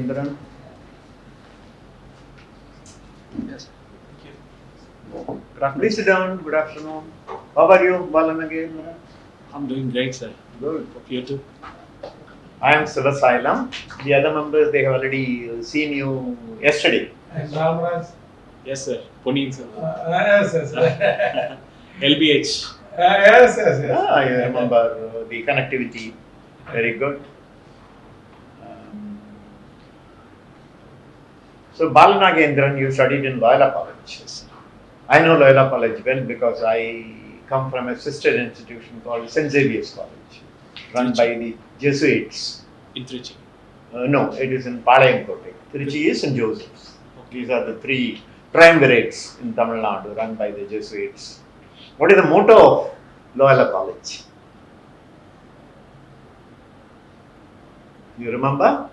Nagendran. Yes. Thank you. Please sit down. Good afternoon. How are you, Bala Nagendran? I'm doing great, sir. Good. Hope you too. I am Sivasailam. The other members, they have already seen you yesterday. And Ramraj. Yes, sir. Puneet, sir. Yes. LBH. Yes. I remember the connectivity. Very good. So, Bala Nagendran, you studied in Loyola College. Yes, sir. I know Loyola College well because I come from a sister institution called St. Xavier's College, run by the Jesuits. In Trichy. No, it is in Palayamkote. Trichy is St. Joseph's. These are the three triumvirates in Tamil Nadu run by the Jesuits. What is the motto of Loyola College? You remember?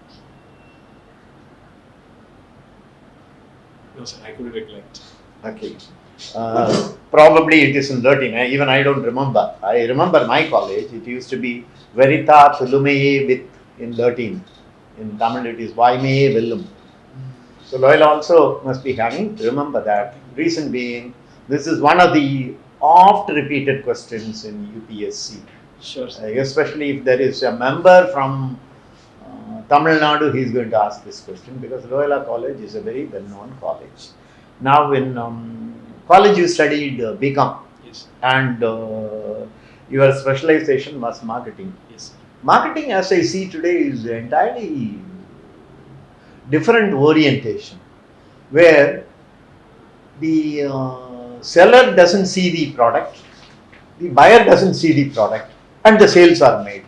No, sir. I couldn't recollect. Okay. Probably it is in Latin. Even I don't remember. I remember my college. It used to be Veritas Lumeye with in Latin. In Tamil it is Vaimeye Vellum. So Loyola also must be having to remember that. Reason being, this is one of the oft repeated questions in UPSC. Sure, sir. Especially if there is a member from Tamil Nadu, he is going to ask this question because Loyola College is a very well-known college. Now in college you studied BCom. Yes. And your specialization was marketing. Yes, sir. Marketing, as I see today, is entirely different orientation, where the seller doesn't see the product, the buyer doesn't see the product, and the sales are made.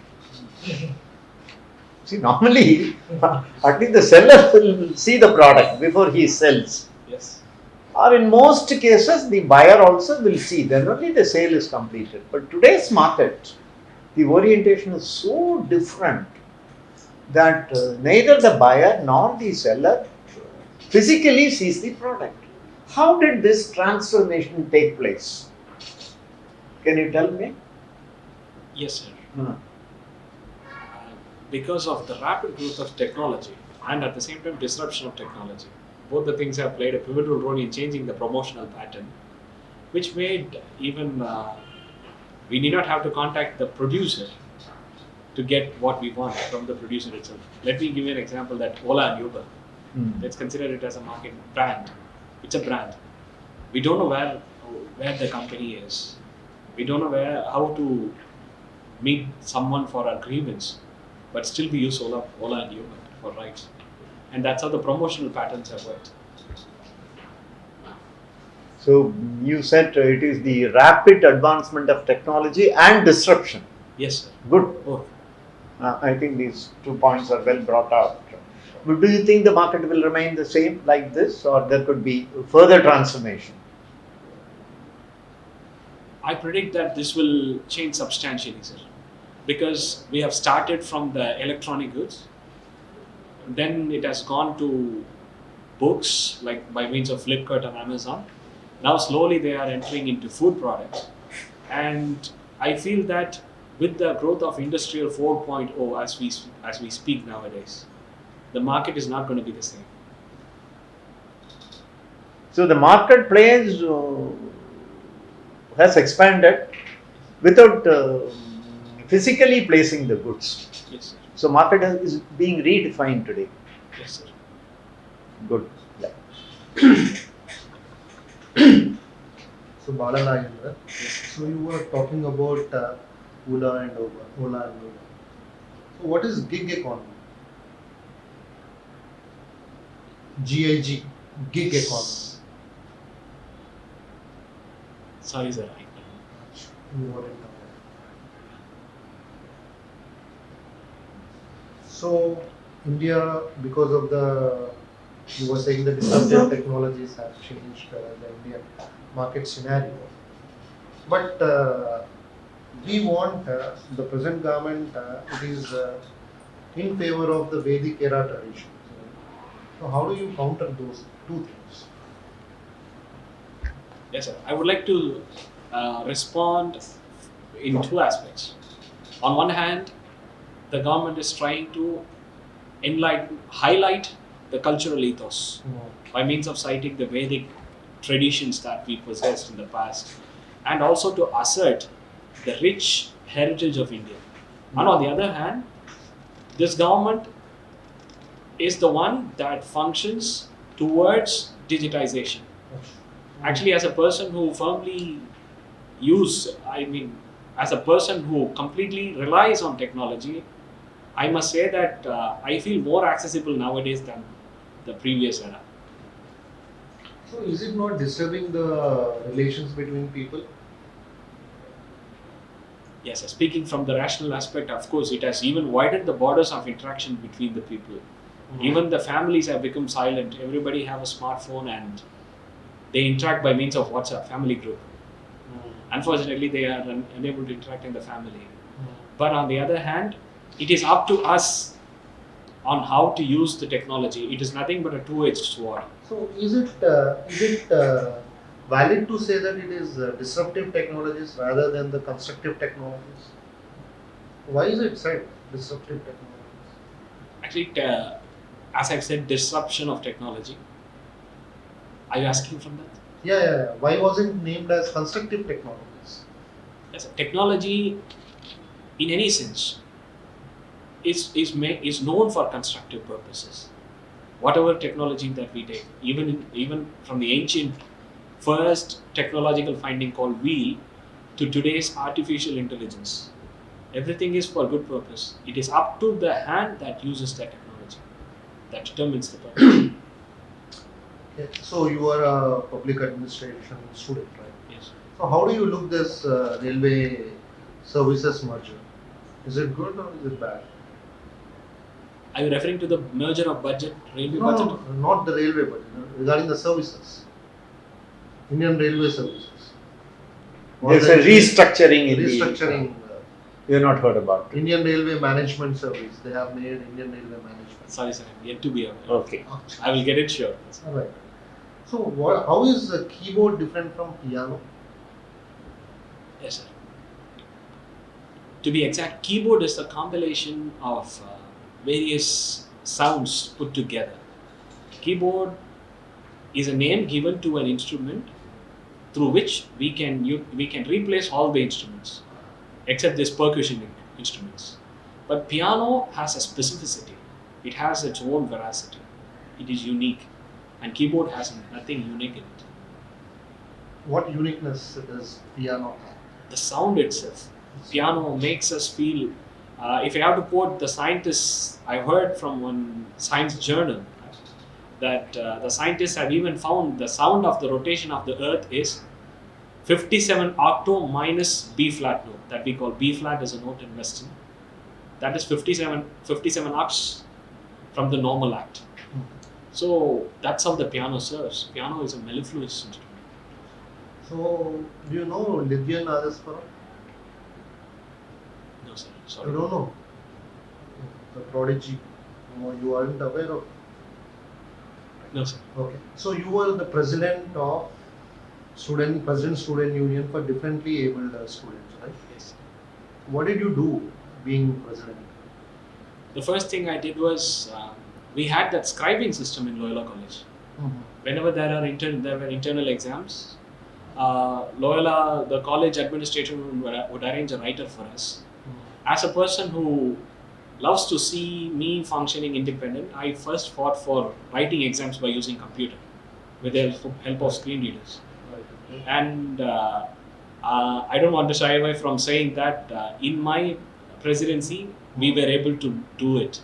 See, normally, at least the seller will see the product before he sells. Yes. Or in most cases, the buyer also will see, then only the sale is completed. But today's market, the orientation is so different that neither the buyer nor the seller physically sees the product. How did this transformation take place? Can you tell me? Yes, sir. Because of the rapid growth of technology and at the same time disruption of technology, both the things have played a pivotal role in changing the promotional pattern, which made even we need not have to contact the producer to get what we want from the producer itself. Let me give you an example that Ola and Uber. Let's consider it as a market brand. It's a brand. We don't know where the company is. We don't know how to meet someone for a grievance, but still we use Ola and Uber for rides. And that's how the promotional patterns have worked. So you said it is the rapid advancement of technology and disruption. Yes, sir. Good. Both. I think these 2 points are well brought out. But do you think the market will remain the same like this, or there could be further transformation? I predict that this will change substantially, sir. Because we have started from the electronic goods, then it has gone to books, like by means of Flipkart and Amazon. Now slowly they are entering into food products. And I feel that with the growth of Industrial 4.0 as we speak nowadays, the market is not going to be the same. So the marketplace has expanded without physically placing the goods. Yes, sir. So market is being redefined today. Yes, sir. Good. So Bala Nagendran. So you were talking about Ola and Uber. So what is gig economy? GIG, gig economy. Sorry, sir. You were in So India, because of you were saying the disruptive technologies have changed the Indian market scenario. But we want the present government, it is in favor of the Vedic era tradition. So how do you counter those two things? Yes, sir. I would like to respond in two aspects. On one hand, the government is trying to highlight the cultural ethos by means of citing the Vedic traditions that we possessed in the past, and also to assert the rich heritage of India. And on the other hand, this government is the one that functions towards digitization. Actually, as a person who firmly as a person who completely relies on technology, I must say that I feel more accessible nowadays than the previous era. So is it not disturbing the relations between people? Yes, speaking from the rational aspect, of course, it has even widened the borders of interaction between the people. Even the families have become silent. Everybody have a smartphone and they interact by means of WhatsApp family group. Unfortunately, they are unable to interact in the family. But on the other hand, it is up to us on how to use the technology. It is nothing but a two-edged sword. So is it valid to say that it is disruptive technologies rather than the constructive technologies? Why is it said disruptive technologies? Actually, as I've said, disruption of technology. Are you asking from that? Yeah. Why wasn't named as constructive technologies? Yes, technology, in any sense, is known for constructive purposes. Whatever technology that we take, even from the ancient first technological finding called wheel to today's artificial intelligence, everything is for good purpose. It is up to the hand that uses that technology that determines the purpose. Okay. So you are a public administration student, right? Yes. So how do you look this railway services merger? Is it good or is it bad? Are you referring to the merger of railway No, budget? no, not the railway budget. Regarding the services, Indian Railway Services. There's a restructuring in restructuring. You have not heard about it. Indian Railway Management Service. They have made Indian Railway Management. Sorry, sir, I'm yet to be aware. Okay. I will get it sure. All right. So how is the keyboard different from piano? Yes, sir. To be exact, keyboard is the compilation of various sounds put together. Keyboard is a name given to an instrument through which we can replace all the instruments except these percussion instruments. But piano has a specificity. It has its own veracity. It is unique, and keyboard has nothing unique in it. What uniqueness does piano have? The sound itself. Piano makes us feel. If I have to quote the scientists, I heard from one science journal that the scientists have even found the sound of the rotation of the Earth is 57 octave minus B flat note, that we call B flat as a note in Western. That is 57 octaves from the normal act. So that's how the piano serves. Piano is a mellifluous instrument. So do you know Lydian Adasparam? No, sir. I Sorry. don't know. The prodigy. No, you aren't aware of. No, sir. Okay. So you were the president of Student Union for differently abled students, right? Yes. What did you do being president? The first thing I did was we had that scribing system in Loyola College. Whenever there were internal exams, Loyola, the college administration would arrange a writer for us. As a person who loves to see me functioning independent, I first fought for writing exams by using computer with the help of screen readers. Right. And I don't want to shy away from saying that in my presidency, we were able to do it.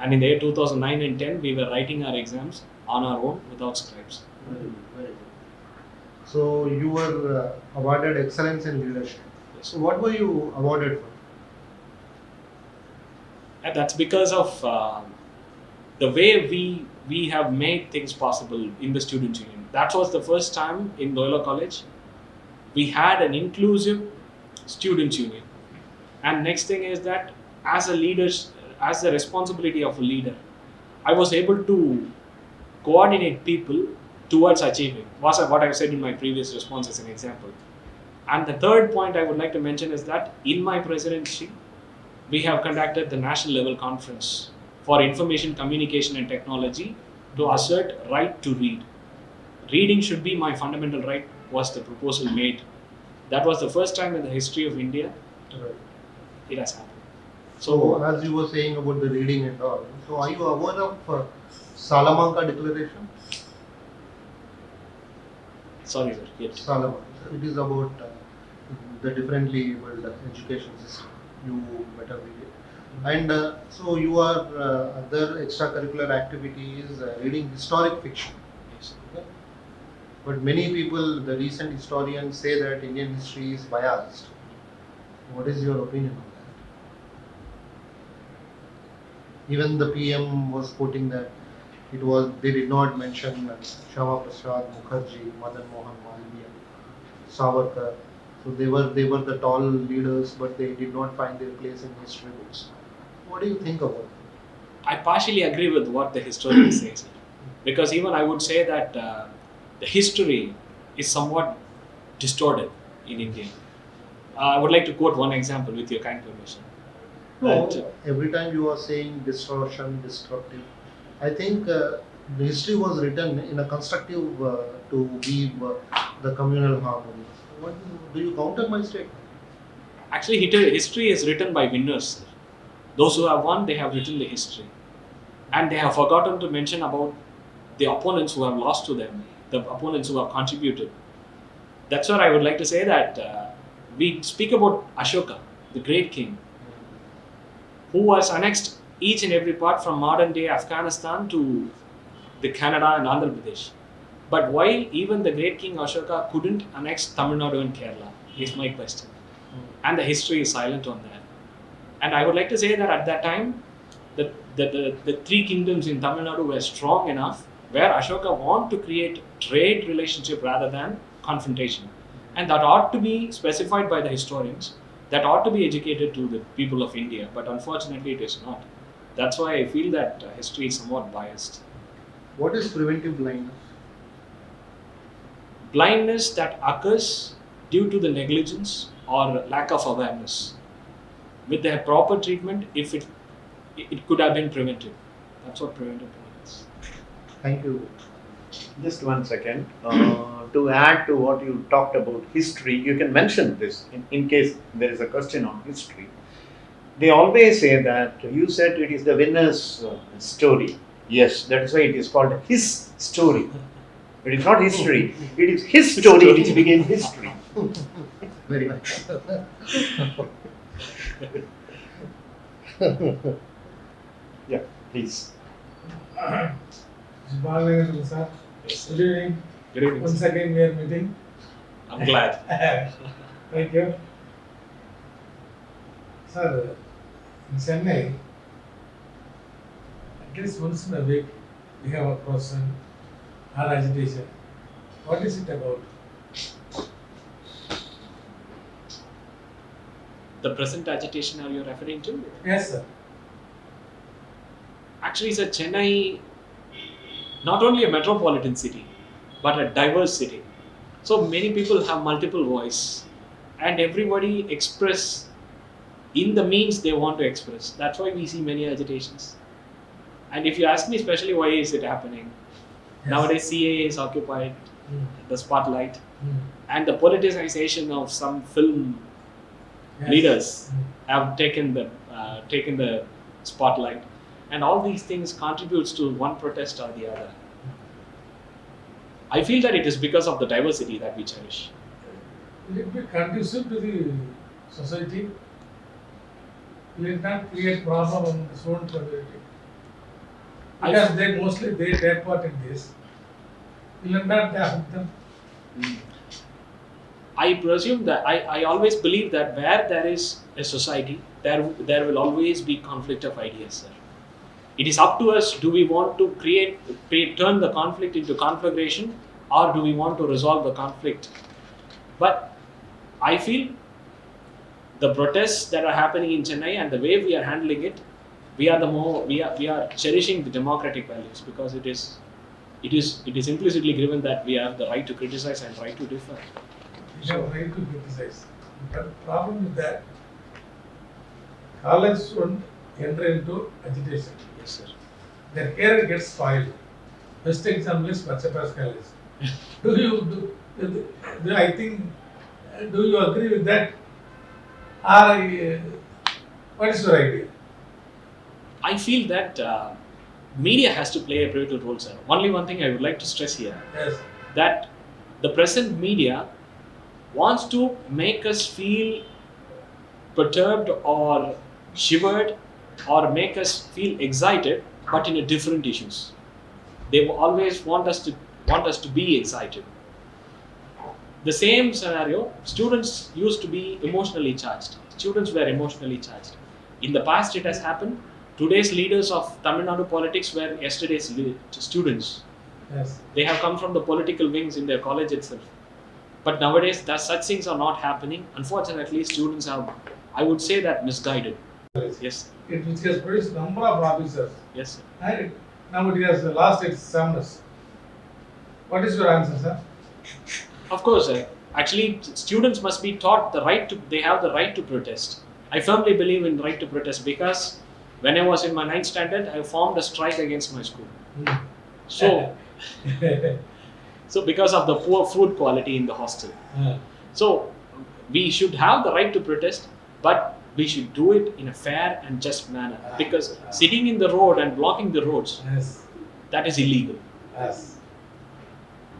And in the year 2009 and 10, we were writing our exams on our own without scribes. Very good, very good. So you were awarded excellence in leadership. Yes. So what were you awarded for? And that's because of the way we have made things possible in the student union. That was the first time in Loyola College we had an inclusive student union. And next thing is that as the responsibility of a leader, I was able to coordinate people towards achieving what I've said in my previous response as an example. And the third point I would like to mention is that in my presidency, we have conducted the national level conference for information communication and technology to assert right to read. Reading should be my fundamental right was the proposal made. That was the first time in the history of India Right. it has happened. So, as you were saying about the reading and all, so are you aware of Salamanca Declaration? Sorry sir, yet. Salamanca. It is about the differently abled education system. You better read it. And so your other extracurricular activity is reading historic fiction. Yes. Okay? But many people, the recent historians say that Indian history is biased. What is your opinion on that? Even the PM was quoting that they did not mention Shama Prasad Mukherjee, Madan Mohan Malviya, Savarkar. So they were the tall leaders, but they did not find their place in history books. What do you think about it? I partially agree with what the historian says, because even I would say that the history is somewhat distorted in India. I would like to quote one example with your kind permission. No, That, every time you are saying distortion, destructive, I think the history was written in a constructive to weave the communal harmony. What do you counter my statement? Actually, history is written by winners, sir. Those who have won, they have written the history. And they have forgotten to mention about the opponents who have lost to them, the opponents who have contributed. That's where I would like to say that we speak about Ashoka, the great king, who was annexed each and every part from modern day Afghanistan to the Canada and Andhra Pradesh. But why even the great king Ashoka couldn't annex Tamil Nadu and Kerala is my question. And the history is silent on that. And I would like to say that at that time, the three kingdoms in Tamil Nadu were strong enough where Ashoka wanted to create trade relationship rather than confrontation. And that ought to be specified by the historians. That ought to be educated to the people of India. But unfortunately, it is not. That's why I feel that history is somewhat biased. What is preventive blindness? Blindness that occurs due to the negligence or lack of awareness. With the proper treatment, if it could have been prevented. That's what preventive blindness. Thank you. Just 1 second. To add to what you talked about history, you can mention this in case there is a question on history. They always say that you said it is the winner's story. Yes, that is why it is called his story. It is not history. It is his story which became history. Very nice. Yeah, please. Bala, sir. Yes. Good evening. Good evening. Once sir. again, we are meeting. I'm glad. Thank you. Sir, in Chennai, at least once in a week, we have a procession or agitation. What is it about? The present agitation are you referring to? Yes, sir. Actually, sir, Chennai, not only a metropolitan city, but a diverse city. So many people have multiple voice, and everybody express in the means they want to express. That's why we see many agitations. And if you ask me, especially why is it happening? Yes. Nowadays, CAA is occupied the spotlight, and the politicization of some film Yes. leaders have taken the spotlight, and all these things contributes to one protest or the other. I feel that it is because of the diversity that we cherish. Will it be conducive to the society? Will it not create problem on its own community? Because they take part in this. Will it not affect them? I presume that I always believe that where there is a society, there will always be conflict of ideas, sir. It is up to us. Do we want to turn the conflict into conflagration, or do we want to resolve the conflict? But I feel the protests that are happening in Chennai and the way we are handling it, we are cherishing the democratic values, because it is implicitly given that we have the right to criticize and right to differ. You have right to criticize. But the problem with that, college student enter into agitation. Yes, sir. Their career gets spoiled. Best example is Pachapaz College. I think, do you agree with that? Or what is your idea? I feel that media has to play a pivotal role, sir. Only one thing I would like to stress here, Yes. that the present media wants to make us feel perturbed or shivered or make us feel excited, but in a different issues. They always want us to be excited. The same scenario, students used to be emotionally charged. Students were emotionally charged. In the past, it has happened. Today's leaders of Tamil Nadu politics were yesterday's students. Yes. They have come from the political wings in their college itself. But nowadays, such things are not happening. Unfortunately, students are, I would say, that misguided. Yes. It which has produced number of officers. Yes, sir. And now it has lost its soundness. What is your answer, sir? Of course, actually, students must be taught they have the right to protest. I firmly believe in right to protest because when I was in my 9th standard, I formed a strike against my school. So, so because of the poor food quality in the hostel. So, we should have the right to protest, but we should do it in a fair and just manner. Because sitting in the road and blocking the roads, Yes. that is illegal. Yes.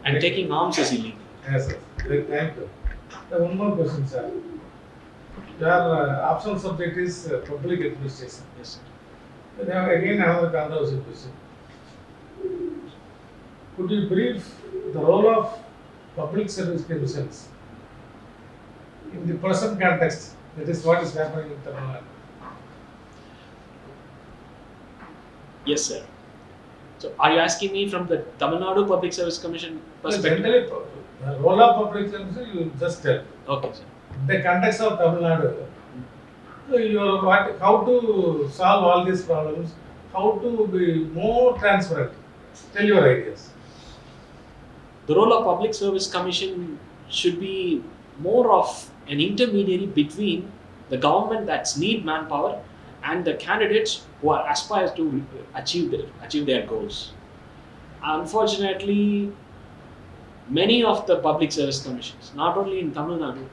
And taking arms is illegal. Yes, sir. Thank you. One more question, sir. Your optional subject is public administration. Yes, sir. Now again another controversial question. Could you brief the role of public service commissions in the present context? That is what is happening in Tamil Nadu. Yes, sir. So, are you asking me from the Tamil Nadu Public Service Commission perspective? Generally, the role of public service you just tell. Okay, sir. The context of Tamil Nadu, how to solve all these problems, how to be more transparent. Tell your ideas. The role of Public Service Commission should be more of an intermediary between the government that's need manpower and the candidates who are aspire to achieve their goals. Unfortunately, many of the public service commissions, not only in Tamil Nadu,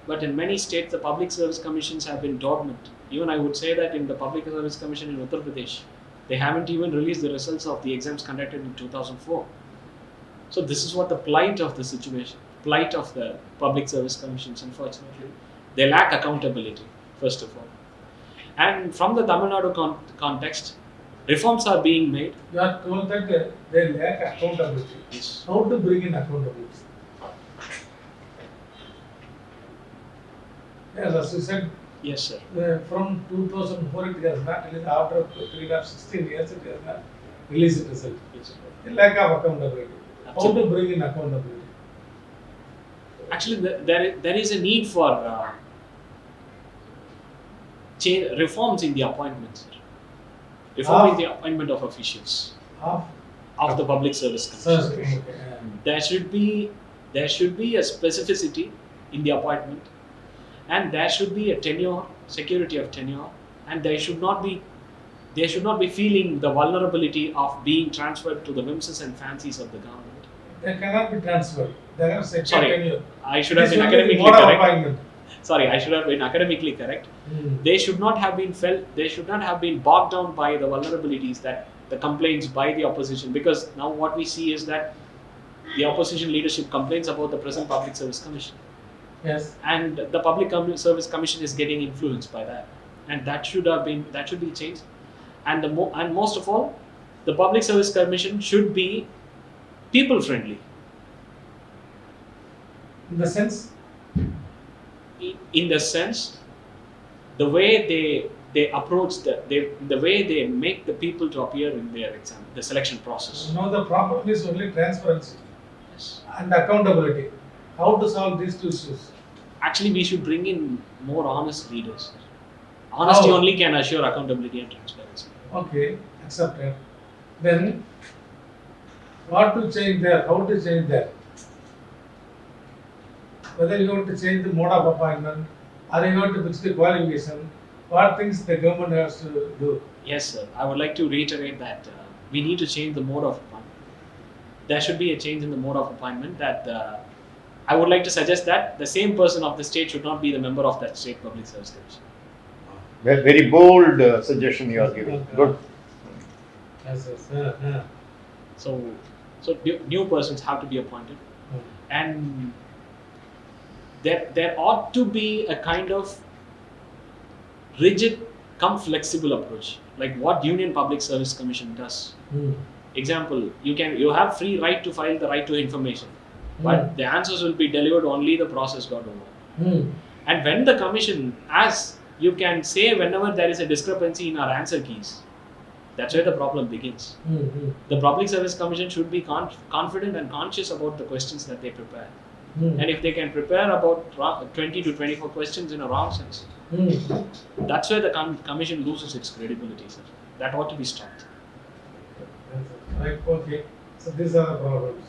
but in many states, the public service commissions have been dormant. Even I would say that in the Public Service Commission in Uttar Pradesh, they haven't even released the results of the exams conducted in 2004. So this is what the plight of the situation, plight of the public service commissions, unfortunately. They lack accountability, first of all. And from the Tamil Nadu context, reforms are being made. You are told that they lack accountability. Yes. How to bring in accountability? Yes, as you said, Yes, sir. from 2004 it has not released. After 16 years it has not released the result. Yes. The lack of accountability. How Absolutely. to bring in accountability? Actually, there is a need for reforms in the appointments, sir. Reform in the appointment of officials of the public service commission. There should be a specificity in the appointment, and there should be a tenure, security of tenure, and they should not be feeling the vulnerability of being transferred to the whims and fancies of the government. They cannot be transferred. They have second Sorry, tenure. I should have This been is only academically mode of correct. appointment. Sorry, I should have been academically correct. They should not have been bogged down by the vulnerabilities that the complaints by the opposition, because now what we see is that the opposition leadership complains about the present public service commission, Yes. and the service commission is getting influenced by that, and that should be changed. And most of all, the public service commission should be people friendly. In the sense, In the sense, the way they approach the way they make the people to appear in their exam, the selection process. now the problem is only transparency Yes. and accountability. How to solve these two issues? Actually, we should bring in more honest leaders. Honesty How? only can assure accountability and transparency. Okay, accepted. Then, what to change there? How to change there? Whether you want to change the mode of appointment, or you want to fix the qualification, what things the government has to do? Yes, sir. I would like to reiterate that we need to change the mode of appointment. There should be a change in the mode of appointment. That I would like to suggest that the same person of the state should not be the member of that state public service commission. Very bold suggestion you are giving. Good. Yes, yes. So new persons have to be appointed, and there ought to be a kind of rigid come flexible approach, like what Union Public Service Commission does. Example, you have free right to file the right to information, but the answers will be delivered only the process got over. And when the commission, as you can say, whenever there is a discrepancy in our answer keys, that's where the problem begins. The Public Service Commission should be confident and conscious about the questions that they prepare. And if they can prepare about 20 to 24 questions in a wrong sense, that's where the commission loses its credibility, sir. That ought to be stopped. Right, okay. So these are the problems.